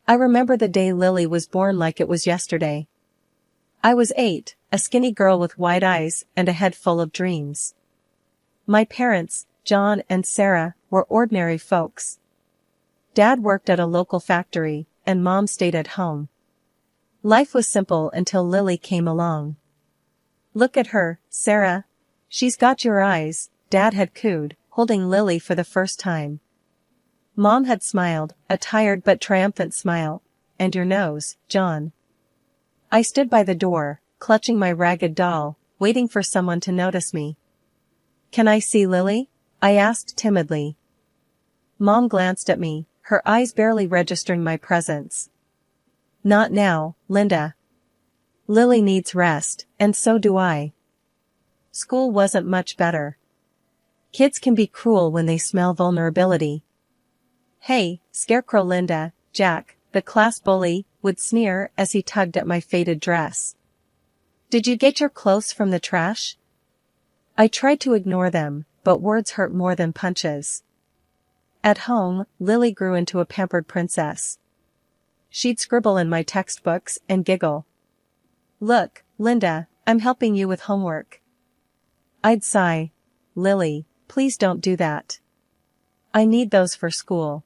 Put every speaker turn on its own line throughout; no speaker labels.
I remember the day Lily was born like it was yesterday. I was 8, a skinny girl with wide eyes and a head full of dreams. My parents, John and Sarah, were ordinary folks. Dad worked at a local factory, and Mom stayed at home. Life was simple until Lily came along. "Look at her, Sarah. She's got your eyes," Dad had cooed, holding Lily for the first time. Mom had smiled, a tired but triumphant smile. "And your nose, John." I stood by the door, clutching my ragged doll, waiting for someone to notice me. "Can I see Lily?" I asked timidly. Mom glanced at me, her eyes barely registering my presence. "Not now, Linda. Lily needs rest, and so do I." School wasn't much better. Kids can be cruel when they smell vulnerability. "Hey, Scarecrow Linda," Jack, the class bully, would sneer as he tugged at my faded dress. "Did you get your clothes from the trash?" I tried to ignore them, but words hurt more than punches. At home, Lily grew into a pampered princess. She'd scribble in my textbooks and giggle. "Look, Linda, I'm helping you with homework." I'd sigh. "Lily, please don't do that. I need those for school."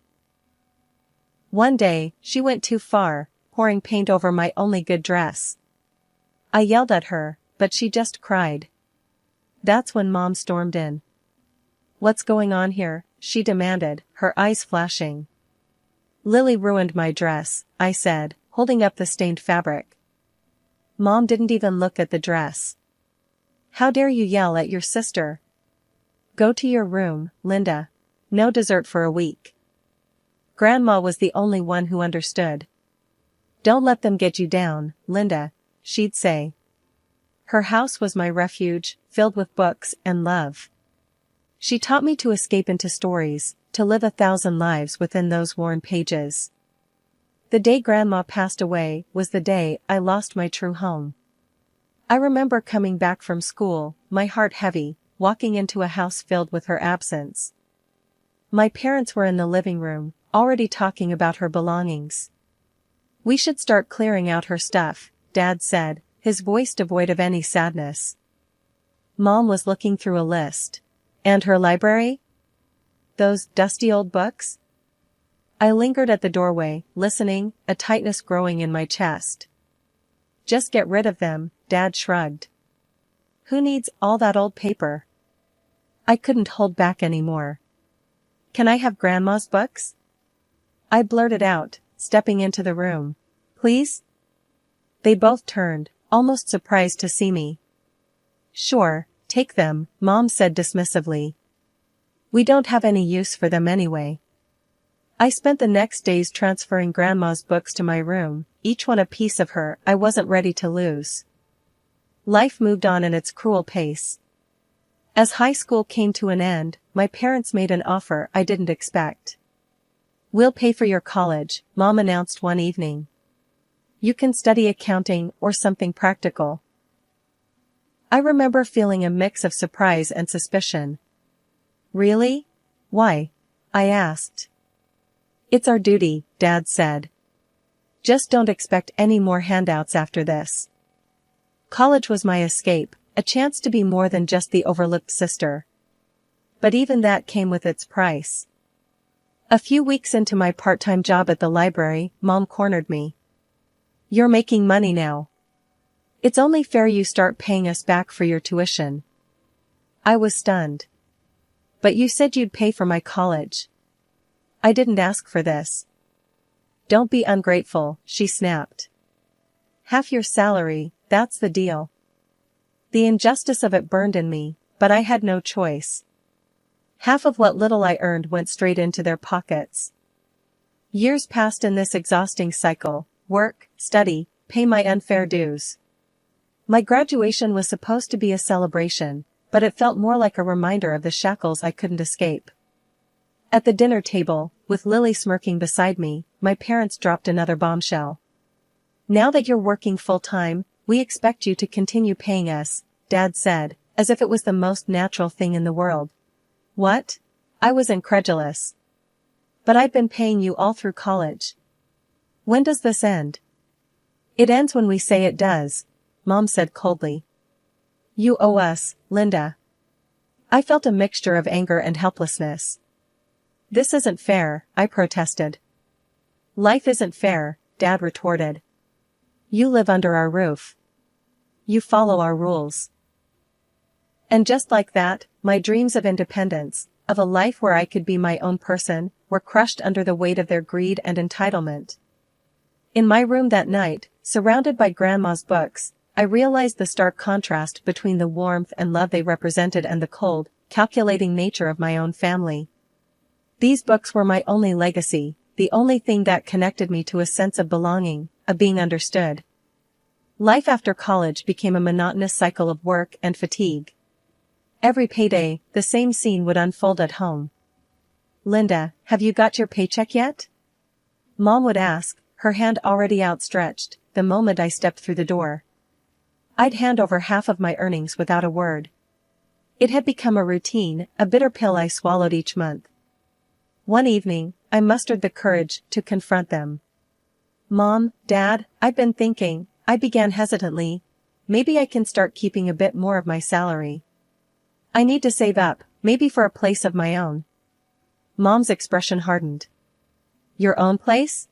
One day, she went too far, pouring paint over my only good dress. I yelled at her, but she just cried. That's when Mom stormed in. "What's going on here?" she demanded, her eyes flashing. "Lily ruined my dress," I said, holding up the stained fabric. Mom didn't even look at the dress. "How dare you yell at your sister? Go to your room, Linda. No dessert for a week." Grandma was the only one who understood. "Don't let them get you down, Linda," she'd say. Her house was my refuge, filled with books and love. She taught me to escape into stories, to live 1,000 lives within those worn pages. The day Grandma passed away was the day I lost my true home. I remember coming back from school, my heart heavy, walking into a house filled with her absence. My parents were in the living room, already talking about her belongings. "We should start clearing out her stuff," Dad said, his voice devoid of any sadness. Mom was looking through a list. "And her library? Those dusty old books?" I lingered at the doorway, listening, a tightness growing in my chest. "Just get rid of them," Dad shrugged. "Who needs all that old paper?" I couldn't hold back anymore. "Can I have Grandma's books?" I blurted out, stepping into the room. "Please?" They both turned, almost surprised to see me. "Sure, take them," Mom said dismissively. "We don't have any use for them anyway." I spent the next days transferring Grandma's books to my room, each one a piece of her I wasn't ready to lose. Life moved on in its cruel pace. As high school came to an end, my parents made an offer I didn't expect. "We'll pay for your college," Mom announced one evening. "You can study accounting or something practical." I remember feeling a mix of surprise and suspicion. "Really? Why?" I asked. "It's our duty," Dad said. "Just don't expect any more handouts after this." College was my escape, a chance to be more than just the overlooked sister. But even that came with its price. A few weeks into my part-time job at the library, Mom cornered me. "You're making money now. It's only fair you start paying us back for your tuition." I was stunned. "But you said you'd pay for my college." "I didn't ask for this." "Don't be ungrateful," she snapped. "Half your salary, that's the deal." The injustice of it burned in me, but I had no choice. Half of what little I earned went straight into their pockets. Years passed in this exhausting cycle: work, study, pay my unfair dues. My graduation was supposed to be a celebration, but it felt more like a reminder of the shackles I couldn't escape. At the dinner table, with Lily smirking beside me, my parents dropped another bombshell. "Now that you're working full-time, we expect you to continue paying us," Dad said, as if it was the most natural thing in the world. "What?" I was incredulous. "But I've been paying you all through college." When does this end? It ends when we say it does, Mom said coldly. You owe us, Linda. I felt a mixture of anger and helplessness. This isn't fair, I protested. Life isn't fair, Dad retorted. You live under our roof. You follow our rules. And just like that, my dreams of independence, of a life where I could be my own person, were crushed under the weight of their greed and entitlement. In my room that night, surrounded by Grandma's books, I realized the stark contrast between the warmth and love they represented and the cold, calculating nature of my own family. These books were my only legacy, the only thing that connected me to a sense of belonging, of being understood. Life after college became a monotonous cycle of work and fatigue. Every payday, the same scene would unfold at home. Linda, have you got your paycheck yet? Mom would ask, her hand already outstretched, the moment I stepped through the door. I'd hand over half of my earnings without a word. It had become a routine, a bitter pill I swallowed each month. One evening, I mustered the courage to confront them. Mom, Dad, I've been thinking, I began hesitantly. Maybe I can start keeping a bit more of my salary. I need to save up, maybe for a place of my own. Mom's expression hardened. Your own place?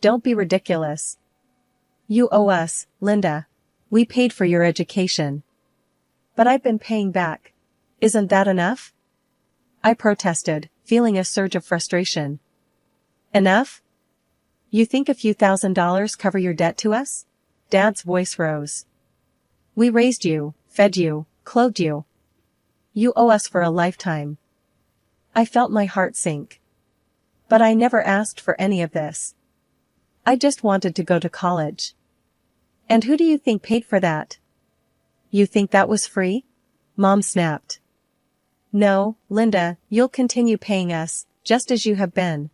Don't be ridiculous. You owe us, Linda. We paid for your education. But I've been paying back. Isn't that enough? I protested, feeling a surge of frustration. Enough? You think a few $1,000s cover your debt to us? Dad's voice rose. We raised you, fed you, clothed you. You owe us for a lifetime. I felt my heart sink. But I never asked for any of this. I just wanted to go to college. And who do you think paid for that? You think that was free? Mom snapped. No, Linda, you'll continue paying us, just as you have been.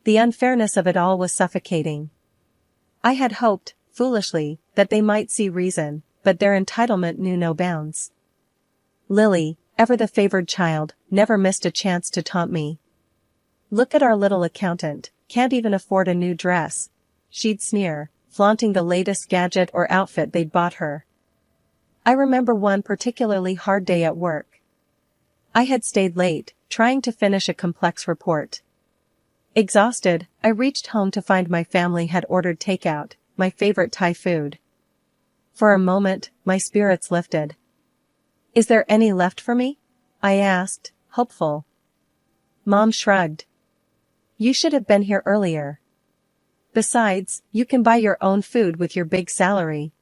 The unfairness of it all was suffocating. I had hoped, foolishly, that they might see reason, but their entitlement knew no bounds. Lily, ever the favored child, never missed a chance to taunt me. Look at our little accountant, can't even afford a new dress. She'd sneer, flaunting the latest gadget or outfit they'd bought her. I remember one particularly hard day at work. I had stayed late, trying to finish a complex report. Exhausted, I reached home to find my family had ordered takeout, my favorite Thai food. For a moment, my spirits lifted. Is there any left for me? I asked, hopeful. Mom shrugged. You should have been here earlier. Besides, you can buy your own food with your big salary.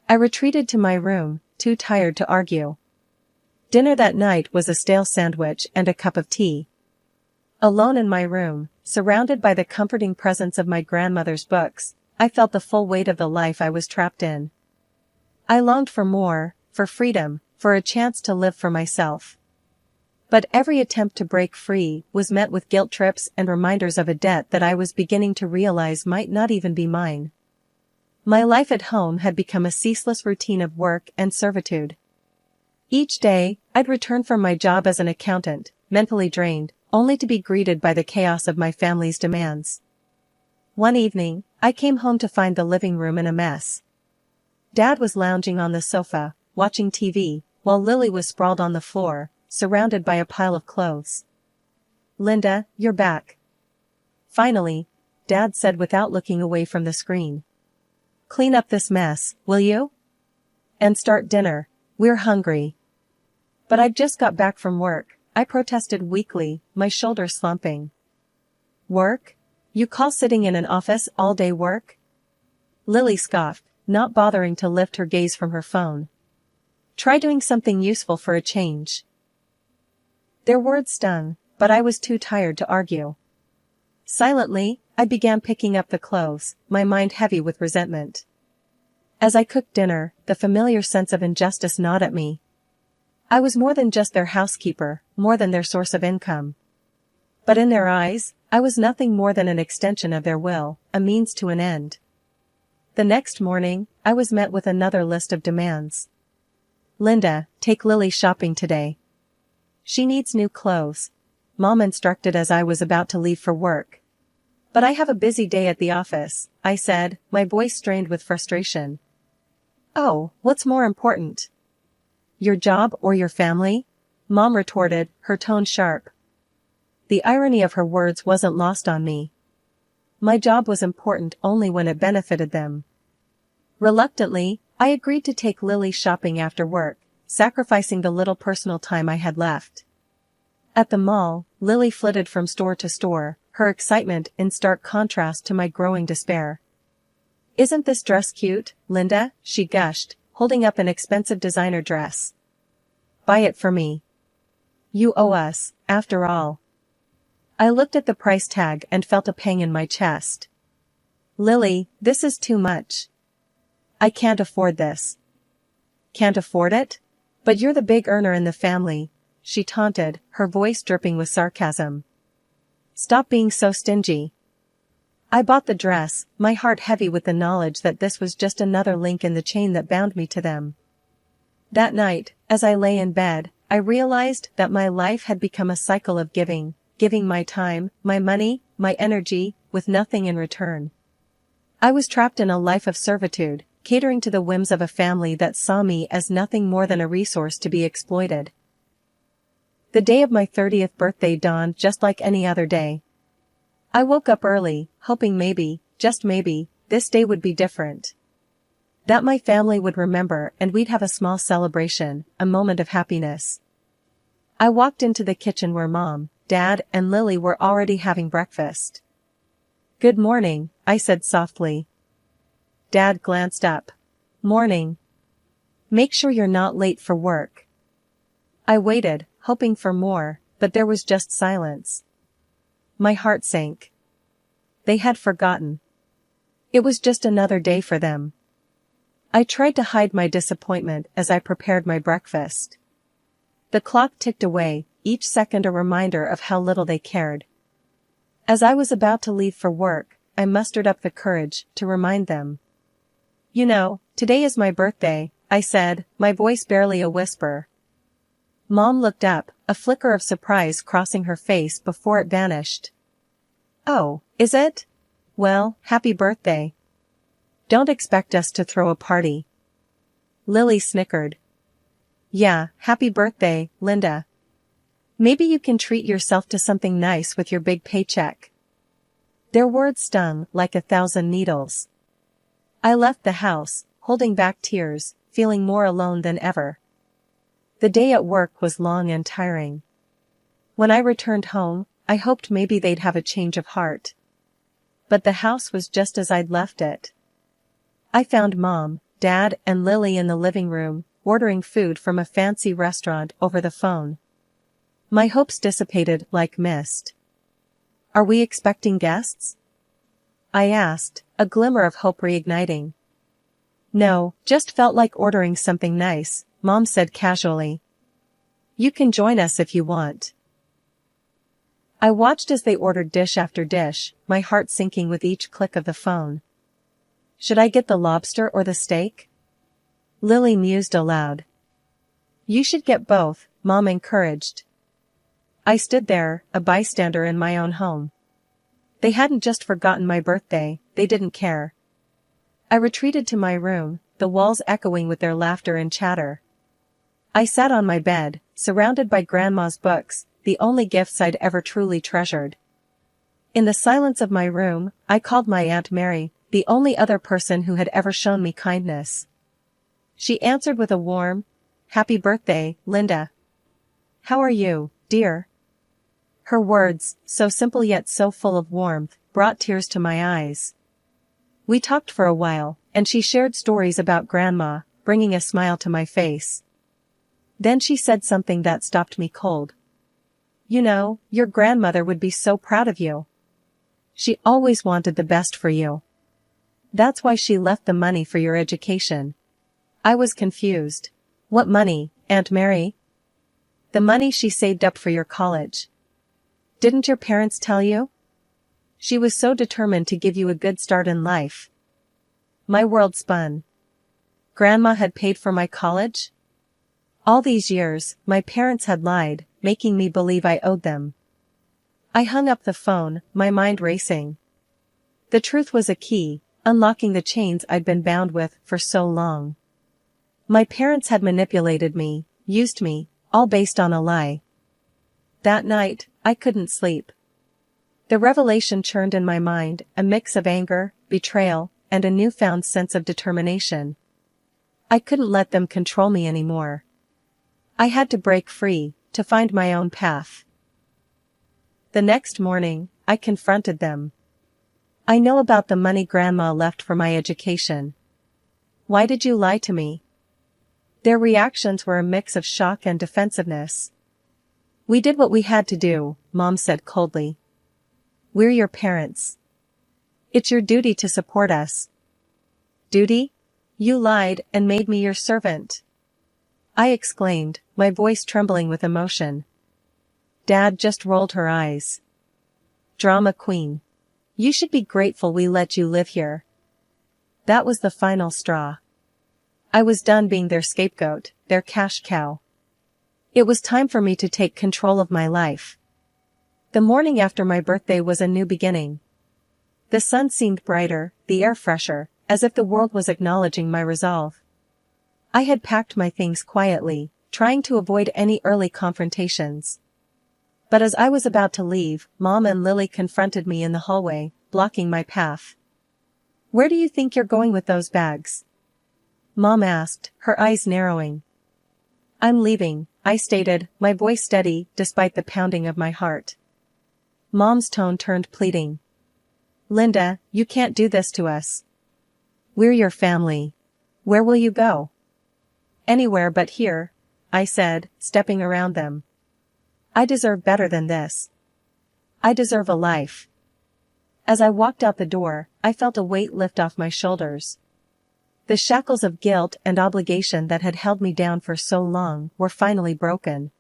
I retreated to my room, too tired to argue. Dinner that night was a stale sandwich and a cup of tea. Alone in my room, surrounded by the comforting presence of my grandmother's books, I felt the full weight of the life I was trapped in. I longed for more, for freedom, for a chance to live for myself. But every attempt to break free was met with guilt trips and reminders of a debt that I was beginning to realize might not even be mine. My life at home had become a ceaseless routine of work and servitude. Each day, I'd return from my job as an accountant, mentally drained, only to be greeted by the chaos of my family's demands. One evening, I came home to find the living room in a mess. Dad was lounging on the sofa, watching TV, while Lily was sprawled on the floor, surrounded by a pile of clothes. Linda, you're back. Finally, Dad said without looking away from the screen. Clean up this mess, will you? And start dinner. We're hungry. But I've just got back from work, I protested weakly, my shoulders slumping. Work? You call sitting in an office all day work? Lily scoffed, not bothering to lift her gaze from her phone. Try doing something useful for a change. Their words stung, but I was too tired to argue. Silently, I began picking up the clothes, my mind heavy with resentment. As I cooked dinner, the familiar sense of injustice gnawed at me. I was more than just their housekeeper, more than their source of income. But in their eyes, I was nothing more than an extension of their will, a means to an end. The next morning, I was met with another list of demands. Linda, take Lily shopping today. She needs new clothes, Mom instructed as I was about to leave for work. But I have a busy day at the office, I said, my voice strained with frustration. Oh, what's more important? Your job or your family? Mom retorted, her tone sharp. The irony of her words wasn't lost on me. My job was important only when it benefited them. Reluctantly, I agreed to take Lily shopping after work, sacrificing the little personal time I had left. At the mall, Lily flitted from store to store, her excitement in stark contrast to my growing despair. Isn't this dress cute, Linda? She gushed, holding up an expensive designer dress. Buy it for me. You owe us, after all. I looked at the price tag and felt a pang in my chest. Lily, this is too much. I can't afford this. Can't afford it? But you're the big earner in the family, she taunted, her voice dripping with sarcasm. Stop being so stingy. I bought the dress, my heart heavy with the knowledge that this was just another link in the chain that bound me to them. That night, as I lay in bed, I realized that my life had become a cycle of giving my time, my money, my energy, with nothing in return. I was trapped in a life of servitude, catering to the whims of a family that saw me as nothing more than a resource to be exploited. The day of my 30th birthday dawned just like any other day. I woke up early, hoping maybe, just maybe, this day would be different. That my family would remember and we'd have a small celebration, a moment of happiness. I walked into the kitchen where Mom, Dad, and Lily were already having breakfast. Good morning, I said softly. Dad glanced up. Morning. Make sure you're not late for work. I waited, hoping for more, but there was just silence. My heart sank. They had forgotten. It was just another day for them. I tried to hide my disappointment as I prepared my breakfast. The clock ticked away, each second a reminder of how little they cared. As I was about to leave for work, I mustered up the courage to remind them. You know, today is my birthday, I said, my voice barely a whisper. Mom looked up, a flicker of surprise crossing her face before it vanished. Oh, is it? Well, happy birthday. Don't expect us to throw a party. Lily snickered. Yeah, happy birthday, Linda. Maybe you can treat yourself to something nice with your big paycheck. Their words stung like 1,000 needles. I left the house, holding back tears, feeling more alone than ever. The day at work was long and tiring. When I returned home, I hoped maybe they'd have a change of heart. But the house was just as I'd left it. I found Mom, Dad, and Lily in the living room, ordering food from a fancy restaurant over the phone. My hopes dissipated like mist. Are we expecting guests? I asked, a glimmer of hope reigniting. No, just felt like ordering something nice, Mom said casually. You can join us if you want. I watched as they ordered dish after dish, my heart sinking with each click of the phone. Should I get the lobster or the steak? Lily mused aloud. You should get both, Mom encouraged. I stood there, a bystander in my own home. They hadn't just forgotten my birthday, they didn't care. I retreated to my room, the walls echoing with their laughter and chatter. I sat on my bed, surrounded by Grandma's books, the only gifts I'd ever truly treasured. In the silence of my room, I called my Aunt Mary, the only other person who had ever shown me kindness. She answered with a warm, "Happy birthday, Linda. How are you, dear?" Her words, so simple yet so full of warmth, brought tears to my eyes. We talked for a while, and she shared stories about Grandma, bringing a smile to my face. Then she said something that stopped me cold. You know, your grandmother would be so proud of you. She always wanted the best for you. That's why she left the money for your education. I was confused. What money, Aunt Mary? The money she saved up for your college. Didn't your parents tell you? She was so determined to give you a good start in life. My world spun. Grandma had paid for my college? All these years, my parents had lied, making me believe I owed them. I hung up the phone, my mind racing. The truth was a key, unlocking the chains I'd been bound with for so long. My parents had manipulated me, used me, all based on a lie. That night, I couldn't sleep. The revelation churned in my mind, a mix of anger, betrayal, and a newfound sense of determination. I couldn't let them control me anymore. I had to break free, to find my own path. The next morning, I confronted them. I know about the money Grandma left for my education. Why did you lie to me? Their reactions were a mix of shock and defensiveness. We did what we had to do, Mom said coldly. We're your parents. It's your duty to support us. Duty? You lied and made me your servant. I exclaimed, my voice trembling with emotion. Dad just rolled her eyes. Drama queen. You should be grateful we let you live here. That was the final straw. I was done being their scapegoat, their cash cow. It was time for me to take control of my life. The morning after my birthday was a new beginning. The sun seemed brighter, the air fresher, as if the world was acknowledging my resolve. I had packed my things quietly, trying to avoid any early confrontations. But as I was about to leave, Mom and Lily confronted me in the hallway, blocking my path. Where do you think you're going with those bags? Mom asked, her eyes narrowing. I'm leaving, I stated, my voice steady, despite the pounding of my heart. Mom's tone turned pleading. Linda, you can't do this to us. We're your family. Where will you go? Anywhere but here, I said, stepping around them. I deserve better than this. I deserve a life. As I walked out the door, I felt a weight lift off my shoulders. The shackles of guilt and obligation that had held me down for so long were finally broken.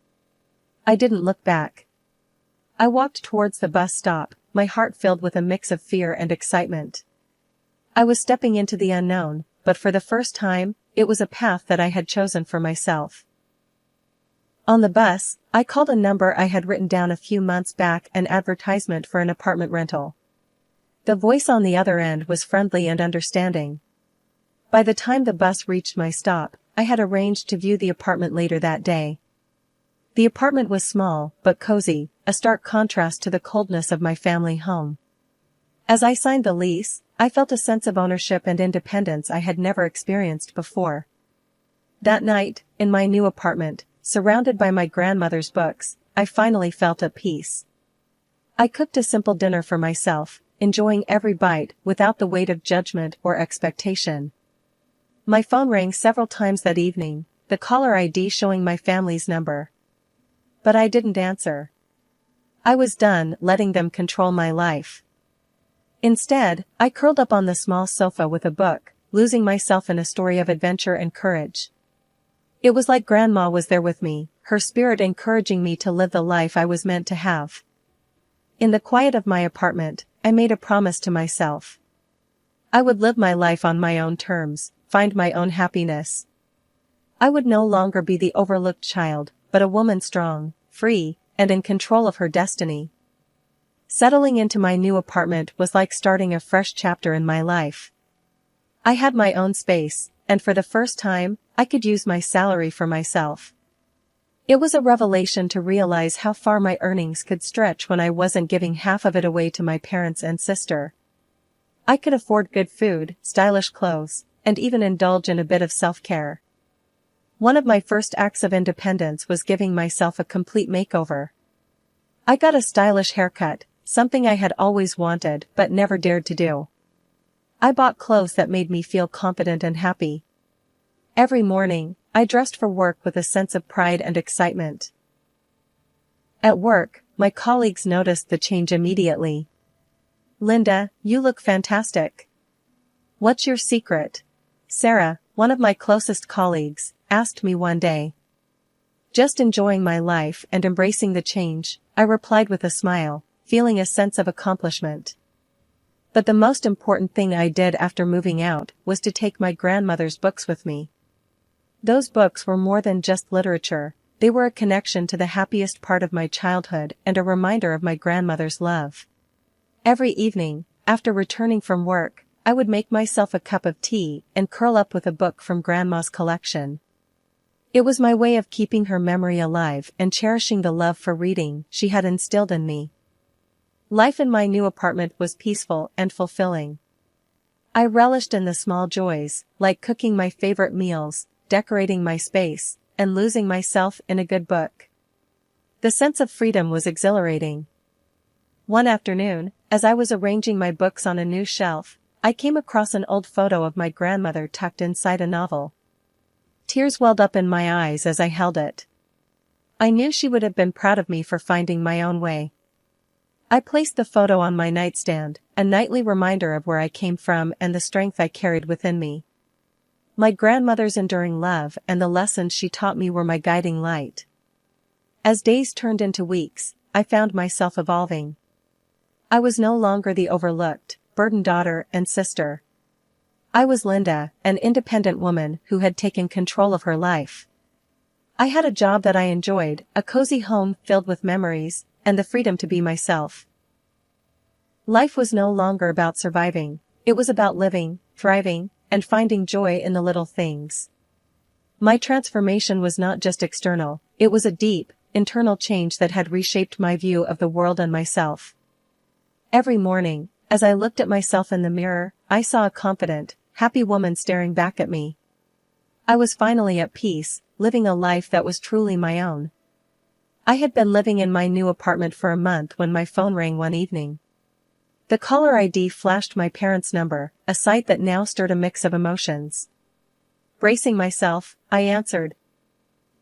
I didn't look back. I walked towards the bus stop, my heart filled with a mix of fear and excitement. I was stepping into the unknown, but for the first time, it was a path that I had chosen for myself. On the bus, I called a number I had written down a few months back, an advertisement for an apartment rental. The voice on the other end was friendly and understanding. By the time the bus reached my stop, I had arranged to view the apartment later that day. The apartment was small, but cozy, a stark contrast to the coldness of my family home. As I signed the lease, I felt a sense of ownership and independence I had never experienced before. That night, in my new apartment, surrounded by my grandmother's books, I finally felt at peace. I cooked a simple dinner for myself, enjoying every bite without the weight of judgment or expectation. My phone rang several times that evening, the caller ID showing my family's number. But I didn't answer. I was done letting them control my life. Instead, I curled up on the small sofa with a book, losing myself in a story of adventure and courage. It was like Grandma was there with me, her spirit encouraging me to live the life I was meant to have. In the quiet of my apartment, I made a promise to myself. I would live my life on my own terms, find my own happiness. I would no longer be the overlooked child, but a woman strong, free, and in control of her destiny. Settling into my new apartment was like starting a fresh chapter in my life. I had my own space, and for the first time, I could use my salary for myself. It was a revelation to realize how far my earnings could stretch when I wasn't giving half of it away to my parents and sister. I could afford good food, stylish clothes, and even indulge in a bit of self-care. One of my first acts of independence was giving myself a complete makeover. I got a stylish haircut, something I had always wanted but never dared to do. I bought clothes that made me feel confident and happy. Every morning, I dressed for work with a sense of pride and excitement. At work, my colleagues noticed the change immediately. Linda, you look fantastic. What's your secret? Sarah, one of my closest colleagues, asked me one day. Just enjoying my life and embracing the change, I replied with a smile, feeling a sense of accomplishment. But the most important thing I did after moving out was to take my grandmother's books with me. Those books were more than just literature, they were a connection to the happiest part of my childhood and a reminder of my grandmother's love. Every evening, after returning from work, I would make myself a cup of tea and curl up with a book from Grandma's collection. It was my way of keeping her memory alive and cherishing the love for reading she had instilled in me. Life in my new apartment was peaceful and fulfilling. I relished in the small joys, like cooking my favorite meals, decorating my space, and losing myself in a good book. The sense of freedom was exhilarating. One afternoon, as I was arranging my books on a new shelf, I came across an old photo of my grandmother tucked inside a novel. Tears welled up in my eyes as I held it. I knew she would have been proud of me for finding my own way. I placed the photo on my nightstand, a nightly reminder of where I came from and the strength I carried within me. My grandmother's enduring love and the lessons she taught me were my guiding light. As days turned into weeks, I found myself evolving. I was no longer the overlooked, burdened daughter and sister. I was Linda, an independent woman who had taken control of her life. I had a job that I enjoyed, a cozy home filled with memories, and the freedom to be myself. Life was no longer about surviving, it was about living, thriving, and finding joy in the little things. My transformation was not just external, it was a deep, internal change that had reshaped my view of the world and myself. Every morning, as I looked at myself in the mirror, I saw a confident, happy woman staring back at me. I was finally at peace, living a life that was truly my own. I had been living in my new apartment for a month when my phone rang one evening. The caller ID flashed my parents' number, a sight that now stirred a mix of emotions. Bracing myself, I answered.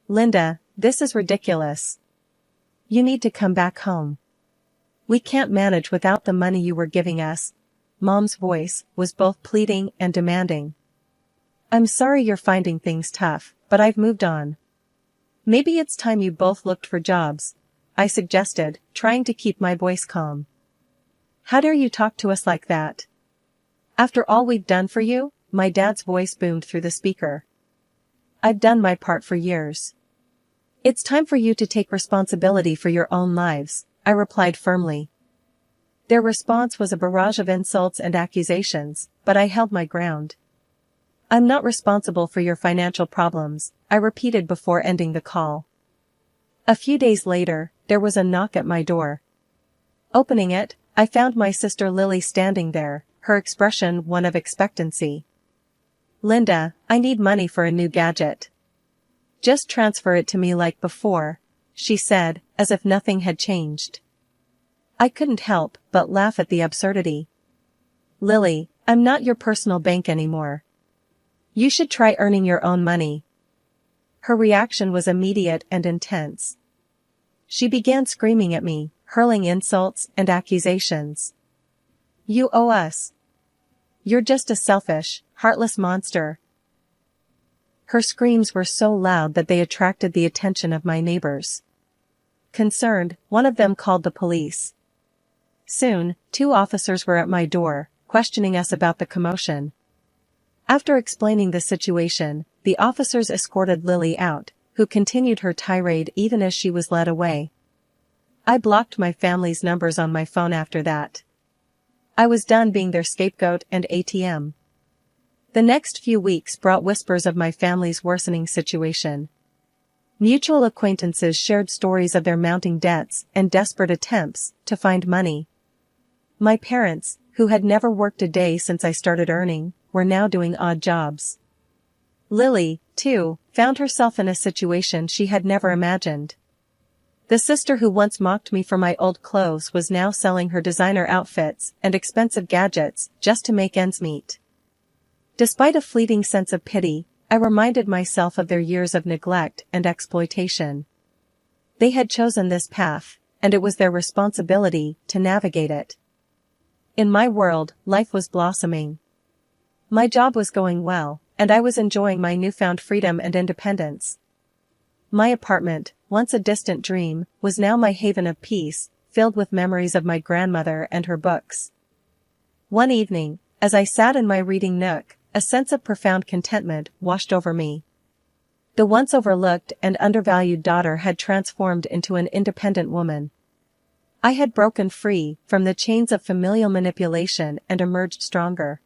"Linda, this is ridiculous. You need to come back home. We can't manage without the money you were giving us." Mom's voice was both pleading and demanding. "I'm sorry you're finding things tough, but I've moved on. Maybe it's time you both looked for jobs," I suggested, trying to keep my voice calm. "How dare you talk to us like that? After all we've done for you?" My dad's voice boomed through the speaker. "I've done my part for years. It's time for you to take responsibility for your own lives," I replied firmly. Their response was a barrage of insults and accusations, but I held my ground. "I'm not responsible for your financial problems," I repeated before ending the call. A few days later, there was a knock at my door. Opening it, I found my sister Lily standing there, her expression one of expectancy. "Linda, I need money for a new gadget. Just transfer it to me like before," she said, as if nothing had changed. I couldn't help but laugh at the absurdity. "Lily, I'm not your personal bank anymore. You should try earning your own money." Her reaction was immediate and intense. She began screaming at me, hurling insults and accusations. "You owe us. You're just a selfish, heartless monster." Her screams were so loud that they attracted the attention of my neighbors. Concerned, one of them called the police. Soon, 2 officers were at my door, questioning us about the commotion. After explaining the situation, the officers escorted Lily out, who continued her tirade even as she was led away. I blocked my family's numbers on my phone after that. I was done being their scapegoat and ATM. The next few weeks brought whispers of my family's worsening situation. Mutual acquaintances shared stories of their mounting debts and desperate attempts to find money. My parents, who had never worked a day since I started earning, were now doing odd jobs. Lily, too, found herself in a situation she had never imagined. The sister who once mocked me for my old clothes was now selling her designer outfits and expensive gadgets just to make ends meet. Despite a fleeting sense of pity, I reminded myself of their years of neglect and exploitation. They had chosen this path, and it was their responsibility to navigate it. In my world, life was blossoming. My job was going well, and I was enjoying my newfound freedom and independence. My apartment, once a distant dream, was now my haven of peace, filled with memories of my grandmother and her books. One evening, as I sat in my reading nook, a sense of profound contentment washed over me. The once overlooked and undervalued daughter had transformed into an independent woman. I had broken free from the chains of familial manipulation and emerged stronger.